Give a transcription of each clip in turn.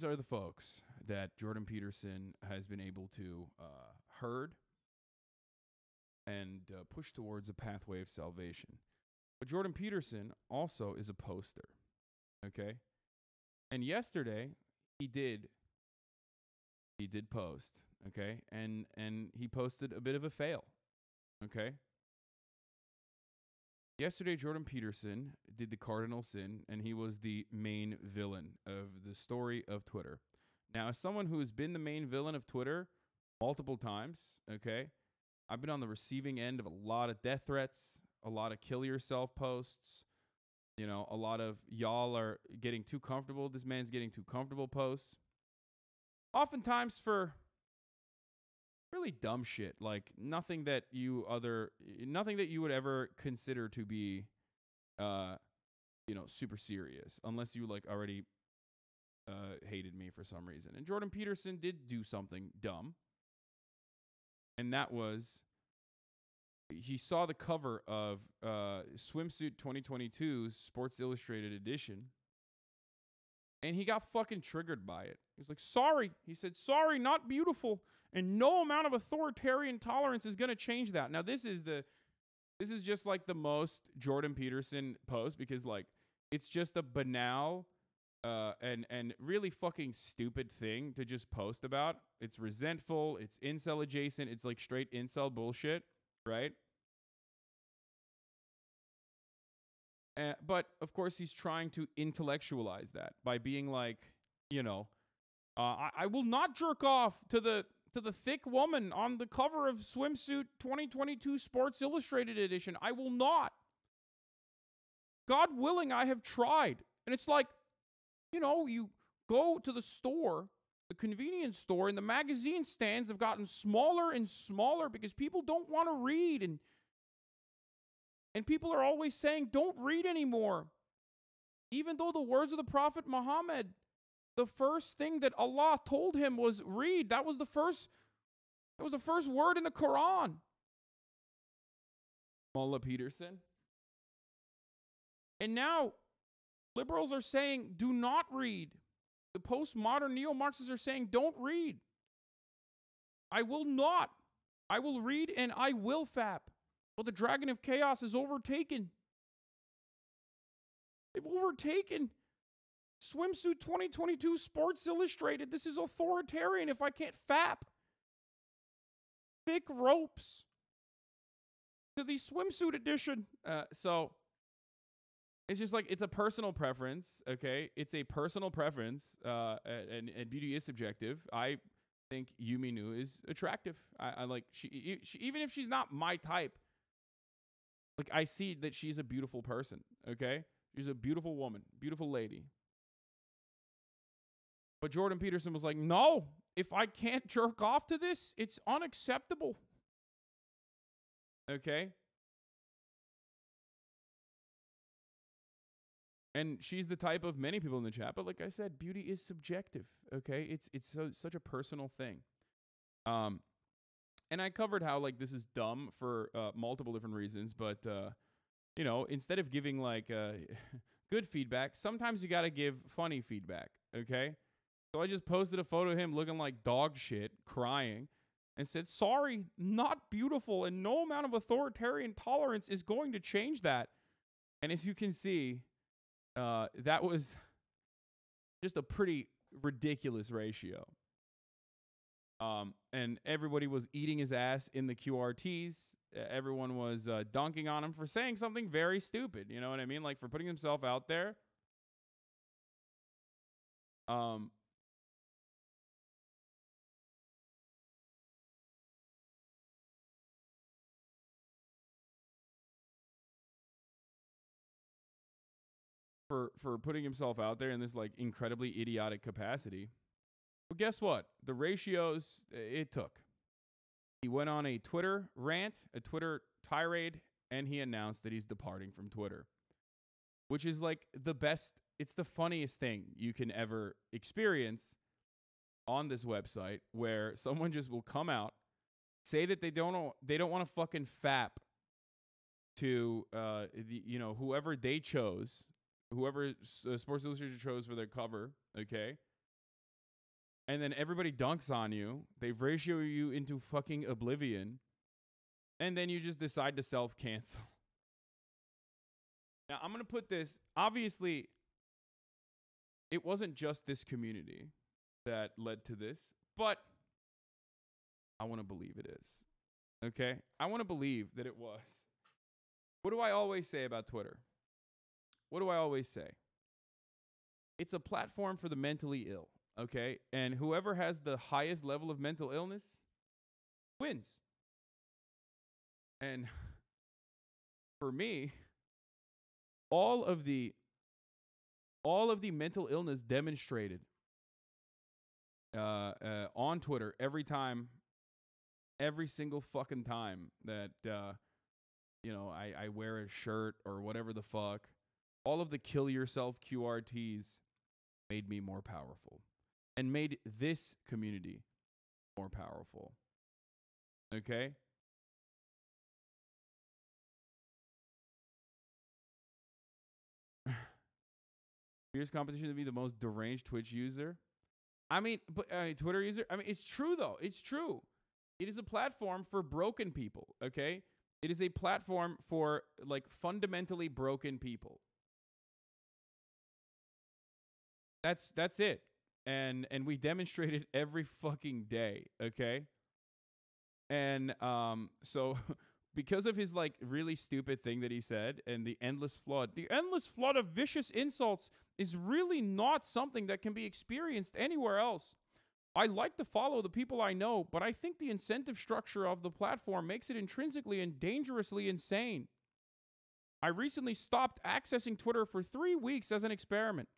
are the folks that Jordan Peterson has been able to herd and push towards a pathway of salvation. But Jordan Peterson also is a poster, okay? And yesterday he did post, okay? And he posted a bit of a fail, okay? Yesterday Jordan Peterson did the cardinal sin, and he was the main villain of the story of Twitter. Now, as someone who has been the main villain of Twitter multiple times, okay, I've been on the receiving end of a lot of death threats, a lot of kill yourself posts, you know, a lot of y'all are getting too comfortable. This man's getting too comfortable posts. Oftentimes for really dumb shit, like nothing that you would ever consider to be, super serious, unless you like already hated me for some reason. And Jordan Peterson did do something dumb. And that was, he saw the cover of Swimsuit 2022's Sports Illustrated edition, and he got fucking triggered by it. He was like, sorry. He said, sorry, not beautiful. And no amount of authoritarian tolerance is going to change that. Now, this is just like the most Jordan Peterson post, because like it's just a banal and really fucking stupid thing to just post about. It's resentful. It's incel adjacent. It's like straight incel bullshit, right? But of course, he's trying to intellectualize that by being like, I will not jerk off to the thick woman on the cover of Swimsuit 2022 Sports Illustrated edition. I will not. God willing, I have tried. And it's like, you go to the store, the convenience store, and the magazine stands have gotten smaller and smaller because people don't want to read. And people are always saying, don't read anymore. Even though the words of the Prophet Muhammad, the first thing that Allah told him was read. That was the first word in the Quran. Mullah Peterson. And now liberals are saying, do not read. The postmodern neo-Marxists are saying, don't read. I will not. I will read and I will fap. Well, the Dragon of Chaos is overtaken. They've overtaken Swimsuit 2022 Sports Illustrated. This is authoritarian if I can't fap. Thick ropes to the swimsuit edition. So it's just like, it's a personal preference, okay? It's a personal preference, and beauty is subjective. I think Yumi Nu is attractive. I like, she, even if she's not my type, like, I see that she's a beautiful person, okay? She's a beautiful woman, beautiful lady. But Jordan Peterson was like, no, if I can't jerk off to this, it's unacceptable. Okay? And she's the type of many people in the chat, but like I said, beauty is subjective, okay? It's such a personal thing. And I covered how, like, this is dumb for multiple different reasons, but, instead of giving, like, good feedback, sometimes you got to give funny feedback, okay? So I just posted a photo of him looking like dog shit, crying, and said, sorry, not beautiful, and no amount of authoritarian tolerance is going to change that. And as you can see, that was just a pretty ridiculous ratio. And everybody was eating his ass in the QRTs. Everyone was dunking on him for saying something very stupid. You know what I mean? Like, for putting himself out there. For putting himself out there in this, like, incredibly idiotic capacity. Well, guess what? The ratios it took. He went on a Twitter rant, a Twitter tirade, and he announced that he's departing from Twitter, which is like the best. It's the funniest thing you can ever experience on this website, where someone just will come out, say that they don't want to fucking fap to whoever they chose, whoever Sports Illustrated chose for their cover, okay? and then everybody dunks on you. They ratio you into fucking oblivion, and then you just decide to self-cancel. Now, I'm going to put this, obviously, it wasn't just this community that led to this, but I want to believe it is. Okay? I want to believe that it was. What do I always say about Twitter? What do I always say? It's a platform for the mentally ill, okay? And whoever has the highest level of mental illness wins. And for me, all of the mental illness demonstrated on Twitter every single fucking time that I wear a shirt or whatever the fuck, all of the kill yourself QRTs made me more powerful and made this community more powerful. Okay? Fierce competition to be the most deranged Twitch user. Twitter user. It's true though. It's true. It is a platform for broken people. Okay, it is a platform for like fundamentally broken people. That's it. And we demonstrate it every fucking day. Okay. And so. Because of his like really stupid thing that he said and the endless flood of vicious insults is really not something that can be experienced anywhere else. I like to follow the people I know, but I think the incentive structure of the platform makes it intrinsically and dangerously insane. I recently stopped accessing Twitter for 3 weeks as an experiment.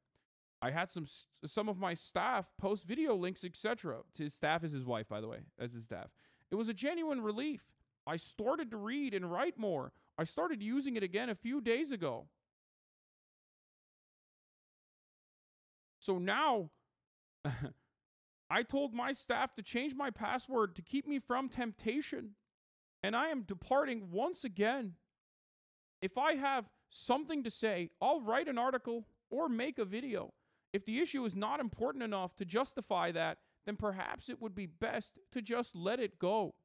I had some of my staff post video links, etc. His staff is his wife, by the way, as his staff. It was a genuine relief. I started to read and write more. I started using it again a few days ago. So now, I told my staff to change my password to keep me from temptation. And I am departing once again. If I have something to say, I'll write an article or make a video. If the issue is not important enough to justify that, then perhaps it would be best to just let it go.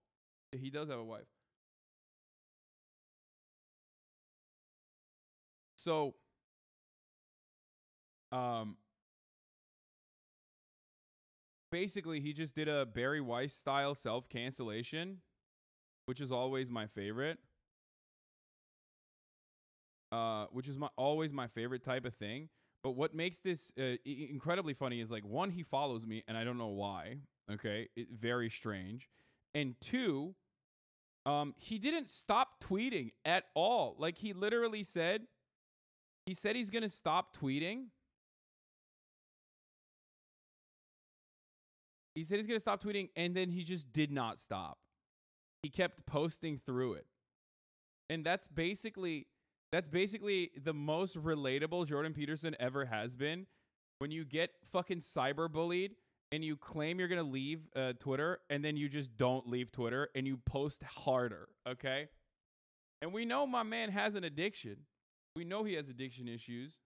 He does have a wife. So, basically, he just did a Barry Weiss style self-cancellation, which is always my favorite. Which is always my favorite type of thing. But what makes this incredibly funny is, like, one, he follows me, and I don't know why. Okay, very strange. And two, he didn't stop tweeting at all. Like, he literally said, he's going to stop tweeting. He said he's going to stop tweeting, and then he just did not stop. He kept posting through it. And that's basically the most relatable Jordan Peterson ever has been. When you get fucking cyberbullied and you claim you're going to leave Twitter, and then you just don't leave Twitter and you post harder, okay? And we know my man has an addiction. We know he has addiction issues.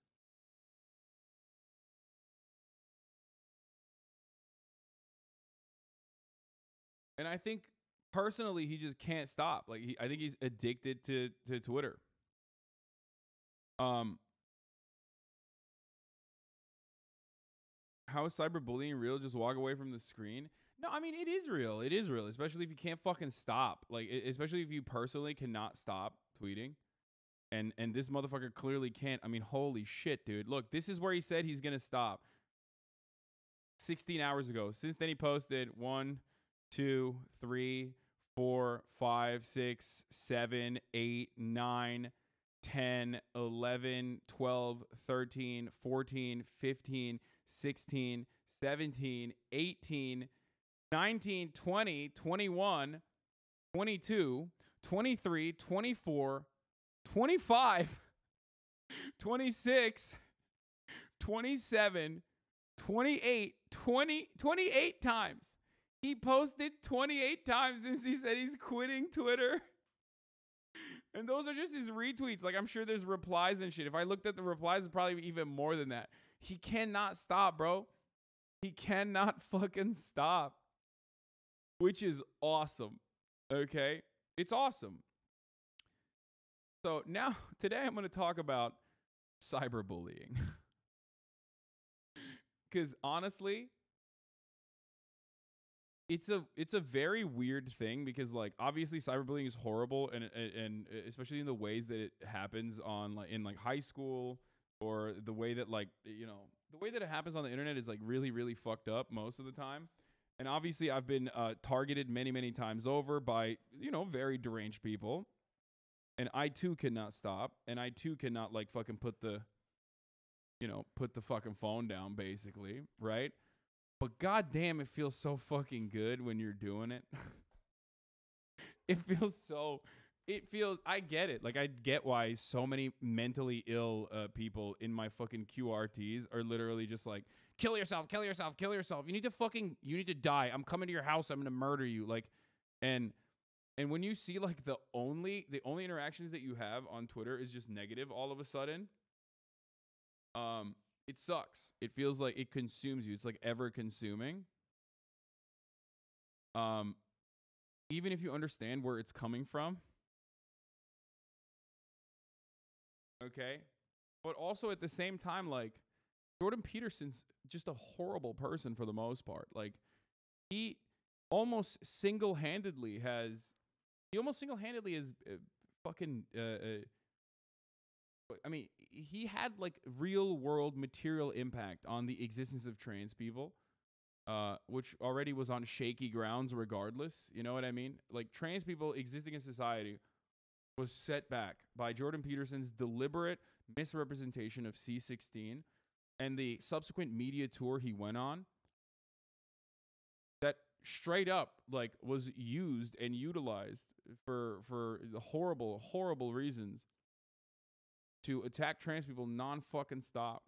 And I think personally he just can't stop. Like I think he's addicted to Twitter. How is cyberbullying real? Just walk away from the screen? No, I mean, it is real. It is real, especially if you can't fucking stop. Like, especially if you personally cannot stop tweeting. And this motherfucker clearly can't. I mean, holy shit, dude. Look, this is where he said he's going to stop. 16 hours ago. Since then, he posted 1, 2, 3, 4, 5, 6, 7, 8, 9, 10, 11, 12, 13, 14, 15, 16, 17, 18, 19, 20, 21, 22, 23, 24, 25, 26, 27, 28, 28 times. He posted 28 times since he said he's quitting Twitter. And those are just his retweets. Like, I'm sure there's replies and shit. If I looked at the replies, it's probably even more than that. He cannot stop, bro. He cannot fucking stop, which is awesome. Okay? It's awesome. So now, today I'm going to talk about cyberbullying. Because honestly, it's a very weird thing because like obviously cyberbullying is horrible and especially in the ways that it happens on like in like high school or the way that like the way that it happens on the internet is like really really fucked up most of the time. And obviously I've been targeted many times over by very deranged people, and I too cannot stop, and I too cannot like fucking put the fucking phone down basically, right? But goddamn, it feels so fucking good when you're doing it. I get it. Like, I get why so many mentally ill people in my fucking QRTs are literally just like, kill yourself, kill yourself, kill yourself. You need to die. I'm coming to your house. I'm going to murder you. Like, and when you see like the only interactions that you have on Twitter is just negative all of a sudden, it sucks. It feels like it consumes you. It's like ever consuming. Even if you understand where it's coming from. Okay. But also at the same time, like, Jordan Peterson's just a horrible person for the most part. Like, he almost single-handedly has fucking I mean, he had like real world material impact on the existence of trans people, which already was on shaky grounds regardless. You know what I mean? Like, trans people existing in society was set back by Jordan Peterson's deliberate misrepresentation of C16 and the subsequent media tour he went on that straight up like was used and utilized for the horrible reasons to attack trans people non-fucking stop.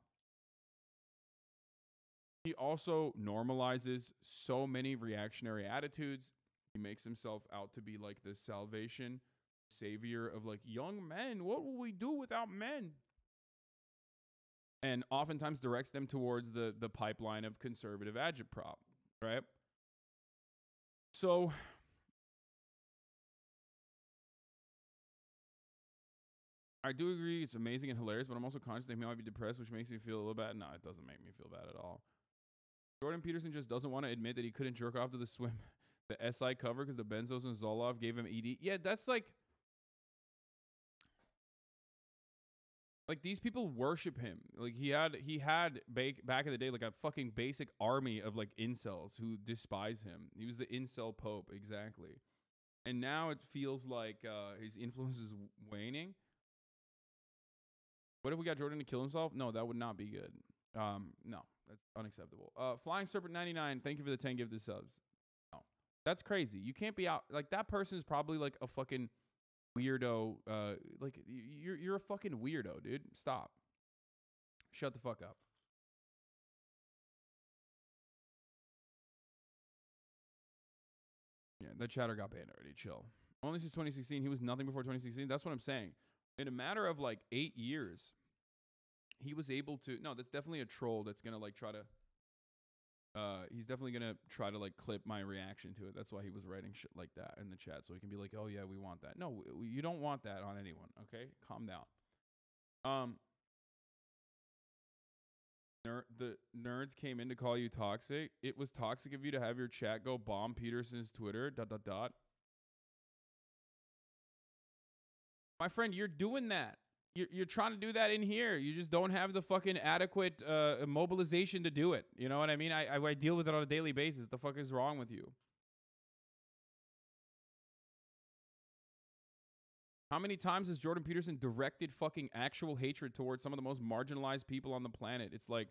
He also normalizes so many reactionary attitudes. He makes himself out to be like the salvation savior of like young men. What will we do without men? And oftentimes directs them towards the pipeline of conservative agitprop, right? So I do agree it's amazing and hilarious, but I'm also conscious that he might be depressed, which makes me feel a little bad. No, it doesn't make me feel bad at all. Jordan Peterson just doesn't want to admit that he couldn't jerk off to the SI cover because the Benzos and Zoloft gave him ED. Yeah, that's like these people worship him. Like he had back in the day like a fucking basic army of like incels who despise him. He was the incel pope, exactly. And now it feels like his influence is waning. What if we got Jordan to kill himself? No, that would not be good. No, that's unacceptable. Flying Serpent 99, thank you for the 10 gifted subs. No, that's crazy. You can't be out like that. Person is probably like a fucking weirdo. Like you're a fucking weirdo, dude. Stop. Shut the fuck up. Yeah, that chatter got banned already. Chill. Only since 2016. He was nothing before 2016. That's what I'm saying. In a matter of like 8 years, he was able to. No, that's definitely a troll that's gonna like try to. He's definitely gonna try to like clip my reaction to it. That's why he was writing shit like that in the chat, so he can be like, "Oh yeah, we want that." No, you don't want that on anyone. Okay, calm down. The nerds came in to call you toxic. It was toxic of you to have your chat go bomb Peterson's Twitter. ... My friend, you're doing that. You're trying to do that in here. You just don't have the fucking adequate mobilization to do it. You know what I mean? I deal with it on a daily basis. The fuck is wrong with you? How many times has Jordan Peterson directed fucking actual hatred towards some of the most marginalized people on the planet? It's like,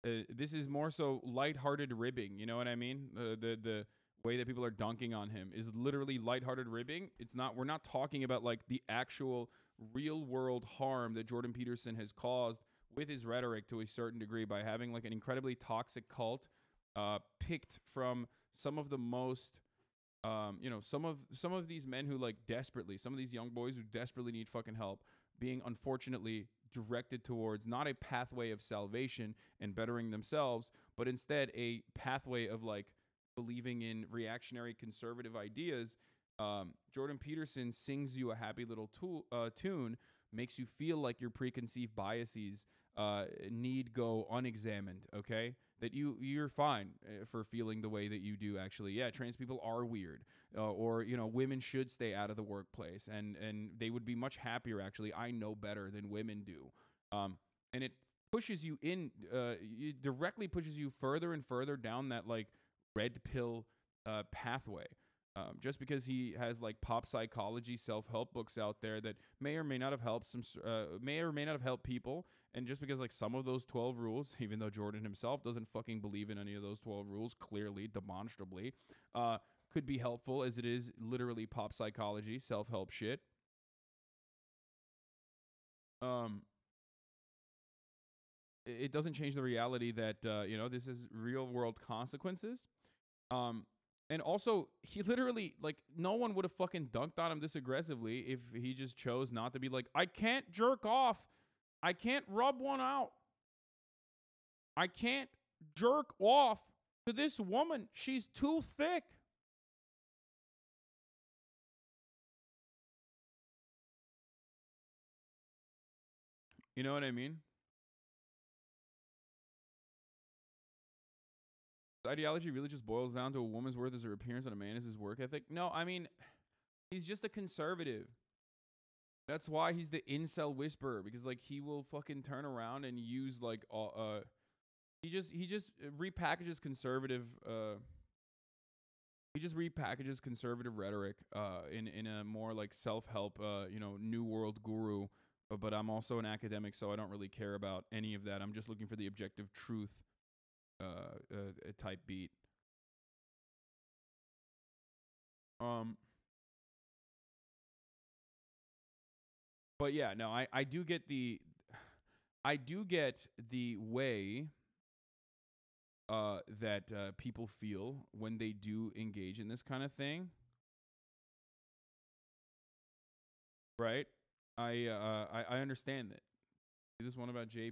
this is more so lighthearted ribbing. You know what I mean? The way that people are dunking on him is literally lighthearted ribbing. We're not talking about like the actual real world harm that Jordan Peterson has caused with his rhetoric to a certain degree by having like an incredibly toxic cult picked from some of the most some of these men who like desperately, some of these young boys who desperately need fucking help, being unfortunately directed towards not a pathway of salvation and bettering themselves, but instead a pathway of like believing in reactionary conservative ideas. Jordan Peterson sings you a happy little tune, makes you feel like your preconceived biases need go unexamined. Okay, that you're fine for feeling the way that you do. Actually, yeah, trans people are weird, or women should stay out of the workplace, and they would be much happier. Actually, I know better than women do, and it pushes you in. It directly pushes you further and further down that like red pill pathway. Just because he has like pop psychology self-help books out there that may or may not have helped may or may not have helped people, and just because like some of those 12 rules, even though Jordan himself doesn't fucking believe in any of those 12 rules, clearly, demonstrably, could be helpful, as it is literally pop psychology self-help shit. It doesn't change the reality that this is real world consequences. And also, he literally, like, no one would have fucking dunked on him this aggressively if he just chose not to be like, I can't jerk off. I can't rub one out. I can't jerk off to this woman. She's too thick. You know what I mean? Ideology really just boils down to a woman's worth is her appearance and a man is his work ethic. No, I mean, he's just a conservative. That's why he's the incel whisperer, because like he will fucking turn around and use like he just repackages conservative conservative rhetoric in a more like self-help new world guru, but I'm also an academic, so I don't really care about any of that. I'm just looking for the objective truth type beat. But yeah, no, I do get the way that people feel when they do engage in this kind of thing. Right? I understand that. This one about J